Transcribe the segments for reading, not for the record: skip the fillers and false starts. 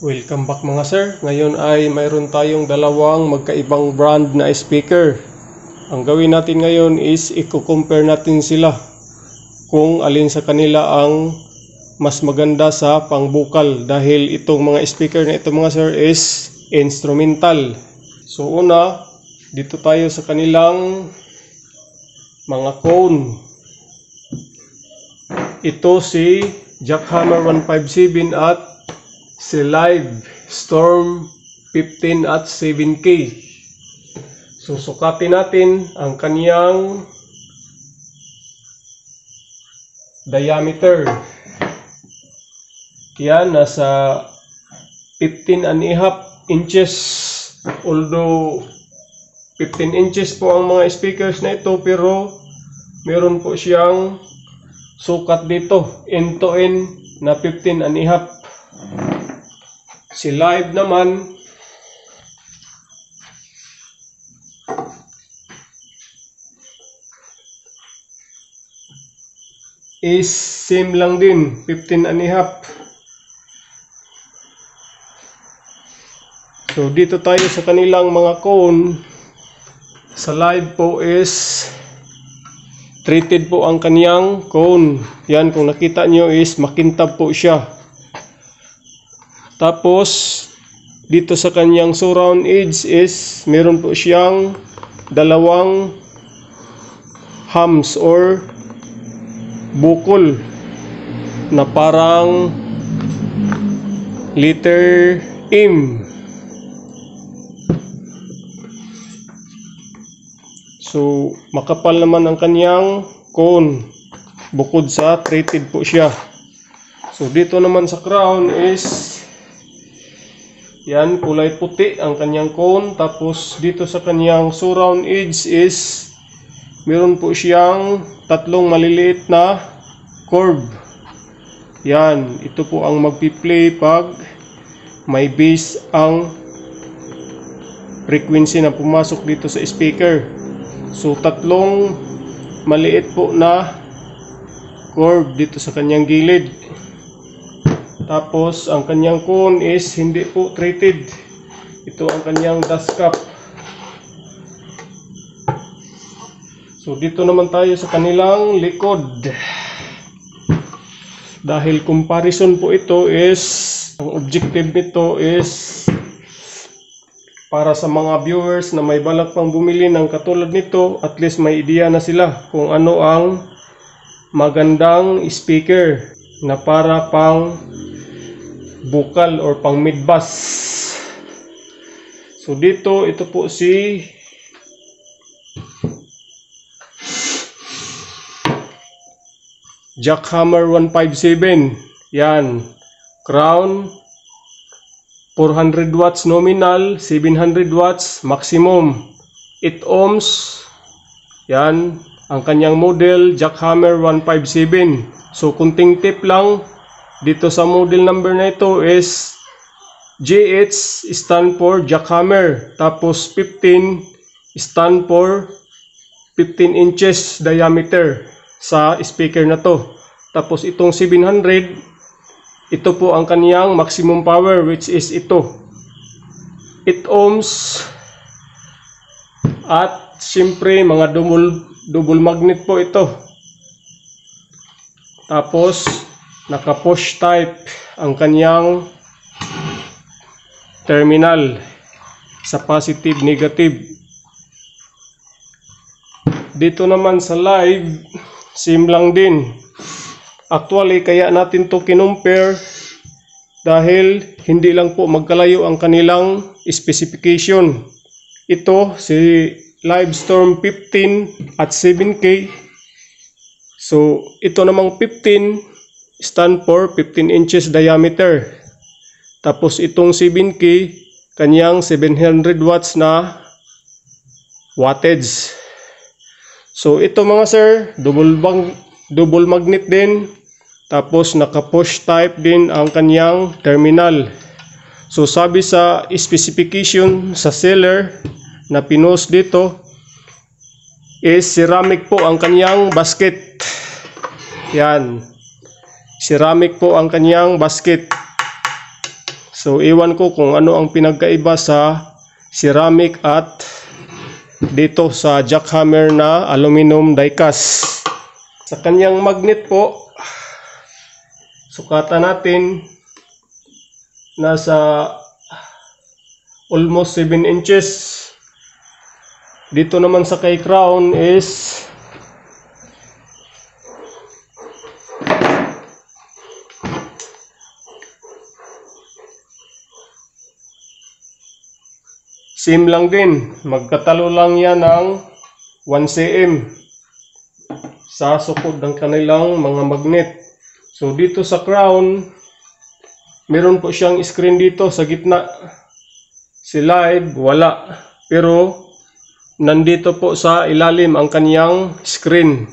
Welcome back mga sir. Ngayon ay mayroon tayong dalawang magkaibang brand na speaker. Ang gawin natin ngayon is i-compare natin sila kung alin sa kanila ang mas maganda sa pangbukal, dahil itong mga speaker na ito mga sir is instrumental. So una, dito tayo sa kanilang mga cone. Ito si Jackhammer 157 at si Live Storm 15 at 7K. Susukatin natin ang kaniyang diameter. Kaya nasa 15.5 inches. Although 15 inches po ang mga speakers na ito, pero meron po siyang sukat dito end to end na 15.5. Si Live naman is same lang din, 15.5. So dito tayo sa kanilang mga cone. Sa Live po is treated po ang kaniyang cone. Yan, kung nakita nyo is makintab po siya. Tapos dito sa kanyang surround edge is meron po siyang dalawang hams or bukol na parang letter M. So makapal naman ang kanyang cone bukod sa treated po siya. So dito naman sa crown is yan, kulay puti ang kanyang cone. Tapos dito sa kanyang surround edge is meron po siyang tatlong maliliit na curve. Yan, ito po ang magpi-play pag may bass ang frequency na pumasok dito sa speaker. So tatlong maliit po na curve dito sa kanyang gilid. Tapos ang kanyang cone is hindi po treated. Ito ang kanyang dust cap. So dito naman tayo sa kanilang likod. Dahil comparison po ito is, ang objective nito is para sa mga viewers na may balak pang bumili ng katulad nito, at least may idea na sila kung ano ang magandang speaker na para pang bukal or pang mid bass. So dito, ito po si Jackhammer 157. Yan, crown 400 watts nominal, 700 watts maximum, 8 ohms. Yan ang kanyang model, Jackhammer 157. So kunting tip lang dito sa model number na ito is JH stand for Jackhammer, tapos 15 stand for 15 inches diameter sa speaker na to. Tapos itong 700, ito po ang kaniyang maximum power, which is ito 8 ohms. At siyempre mga double magnet po ito. Tapos naka push type ang kanyang terminal sa positive negative. Dito naman sa Live, same lang din. Actually kaya natin to kinumpare dahil hindi lang po magkalayo ang kanilang specification. Ito si Live Storm 15 at 7K. So ito namang 15 stand for 15 inches diameter. Tapos itong 7K, kanyang 700 watts na wattage. So ito mga sir, double magnet din. Tapos naka push type din ang kanyang terminal. So sabi sa specification sa seller na pinost dito is ceramic po ang kanyang basket. Yan. Ceramic po ang kanyang basket. So iwan ko kung ano ang pinagkaiba sa ceramic at dito sa jackhammer na aluminum die-cast. Sa kanyang magnet po, sukatan natin, nasa almost 7 inches. Dito naman sa kay crown is same lang din. Magkatalo lang yan ng 1 cm sa sukod ng kanilang mga magnet. So dito sa crown, meron po siyang screen dito sa gitna. Si live, wala. Pero nandito po sa ilalim ang kanyang screen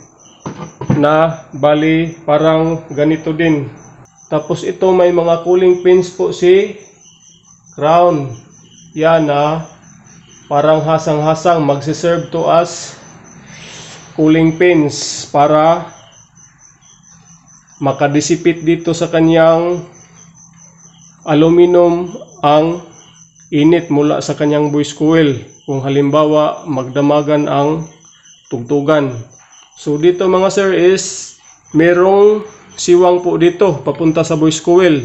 na bali parang ganito din. Tapos ito may mga cooling pins po si crown. Yan na parang hasang-hasang magsiserve to as cooling pins para makadisipit dito sa kanyang aluminum ang init mula sa kanyang voice coil kung halimbawa magdamagan ang tugtugan. So dito mga sir is merong siwang po dito papunta sa voice coil.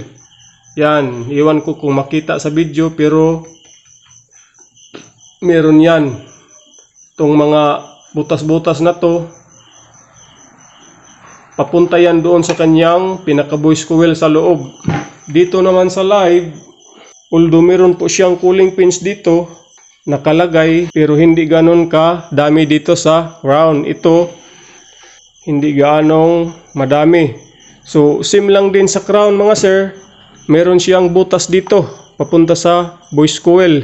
Yan, iwan ko kung makita sa video pero meron yan. Itong mga butas-butas na to papunta yan doon sa kanyang pinaka voice coil sa loob. Dito naman sa live, although meron po siyang cooling pins dito nakalagay pero hindi ganon ka dami dito sa crown. Ito hindi gaanong madami. So same lang din sa crown mga sir, meron siyang butas dito papunta sa voice coil.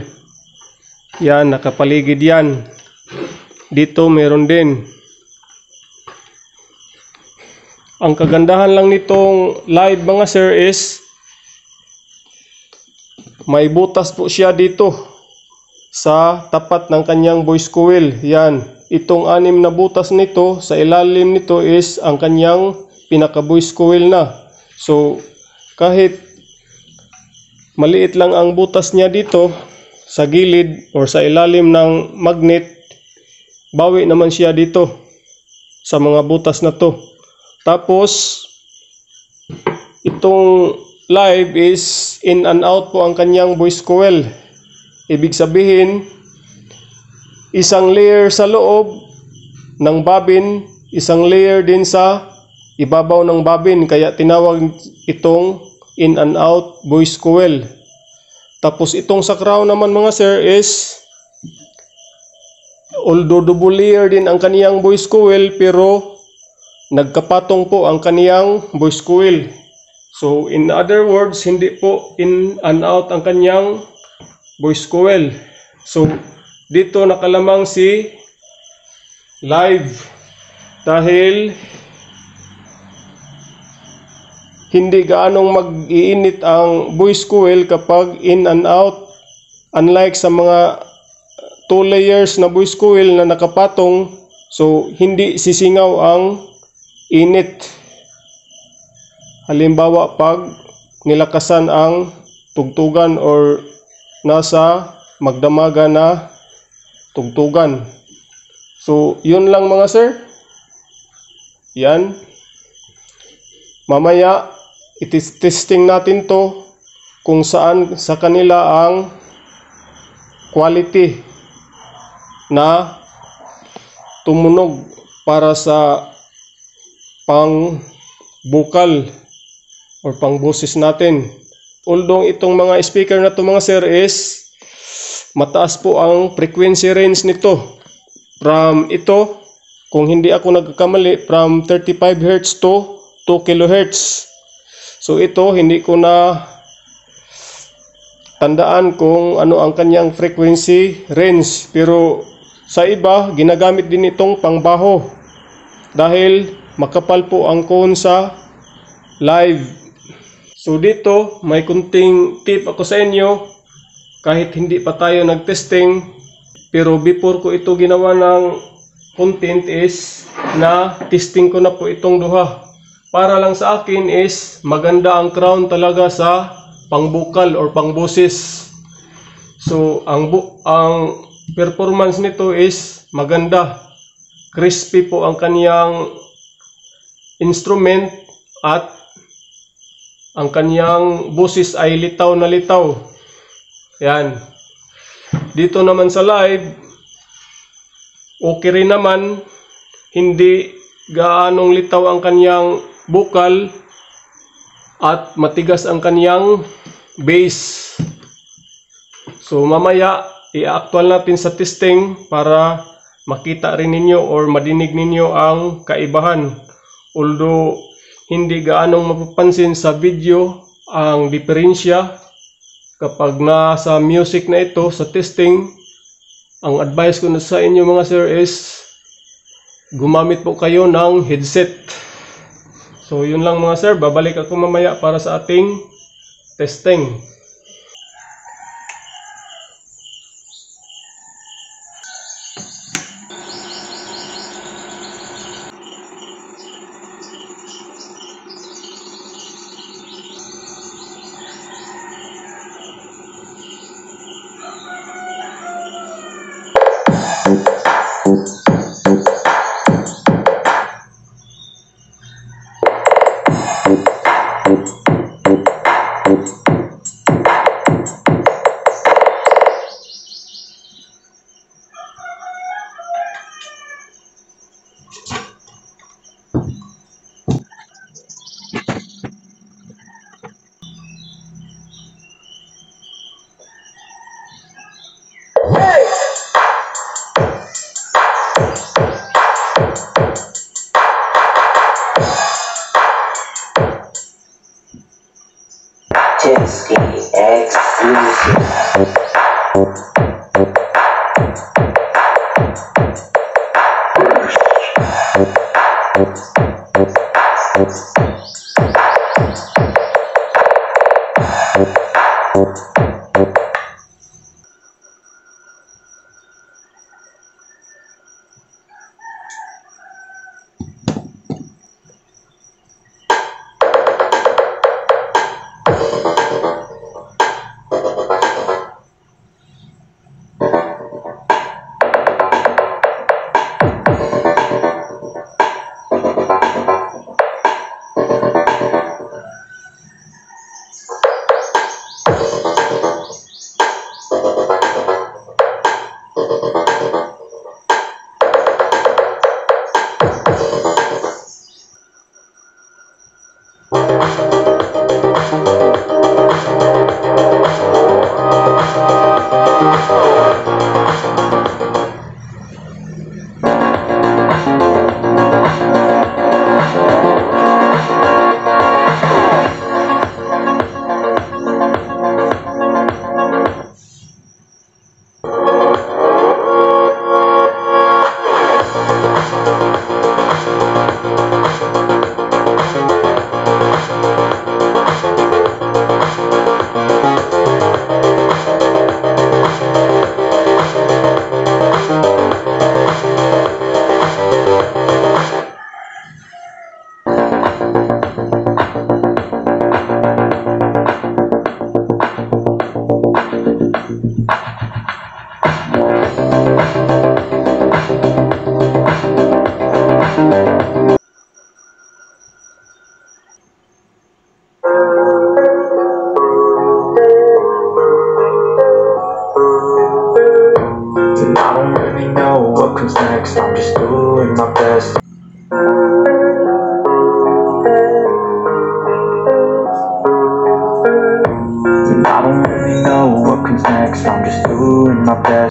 Yan, nakapaligid yan. Dito meron din. Ang kagandahan lang nitong live mga sir is may butas po siya dito sa tapat ng kanyang voice coil. Yan, itong 6 na butas nito sa ilalim nito is ang kanyang pinaka voice coil na. So kahit maliit lang ang butas niya dito sa gilid or sa ilalim ng magnet, bawi naman siya dito sa mga butas na to. Tapos itong live is in and out po ang kanyang voice coil. Ibig sabihin, isang layer sa loob ng bobbin, isang layer din sa ibabaw ng bobbin, kaya tinawag itong in and out voice coil. Tapos itong sa crown naman mga sir is although double layer din ang kaniyang voice coil pero nagkapatong po ang kaniyang voice coil. So in other words, hindi po in and out ang kaniyang voice coil. So dito nakalamang si live dahil hindi gaanong mag-iinit ang voice coil kapag in and out, unlike sa mga 2 layers na voice coil na nakapatong. So hindi sisingaw ang init halimbawa pag nilakasan ang tugtugan or nasa magdamaga na tugtugan. So yun lang mga sir. Yan, mamaya testing natin to kung saan sa kanila ang quality na tumunog para sa pang vocal or pang boses natin. Although itong mga speaker na to mga sir is mataas po ang frequency range nito. From ito, kung hindi ako nagkakamali, from 35 Hz to 2 kHz. So ito hindi ko na tandaan kung ano ang kanyang frequency range, pero sa iba ginagamit din itong pangbaho dahil makapal po ang cone sa live. So dito may kunting tip ako sa inyo kahit hindi pa tayo nagtesting, pero before ko ito ginawa ng content is na testing ko na po itong duha. Para lang sa akin is maganda ang crown talaga sa pang-vocal or pang-boses. So ang performance nito is maganda. Crispy po ang kaniyang instrument at ang kaniyang boses ay litaw na litaw. Yan. Dito naman sa live, okay rin naman. Hindi gaanong litaw ang kaniyang vocal at matigas ang kaniyang bass. So mamaya i-actual natin sa testing para makita rin ninyo or madinig ninyo ang kaibahan. Although hindi gaanong mapapansin sa video ang diferensya kapag nasa music na ito sa testing, ang advice ko na sa inyo mga sir is gumamit po kayo ng headset. So yun lang mga sir, babalik ako mamaya para sa ating testing. Chesky exclusive. I don't really know what comes next, I'm just doing my best. I don't really know what comes next, I'm just doing my best.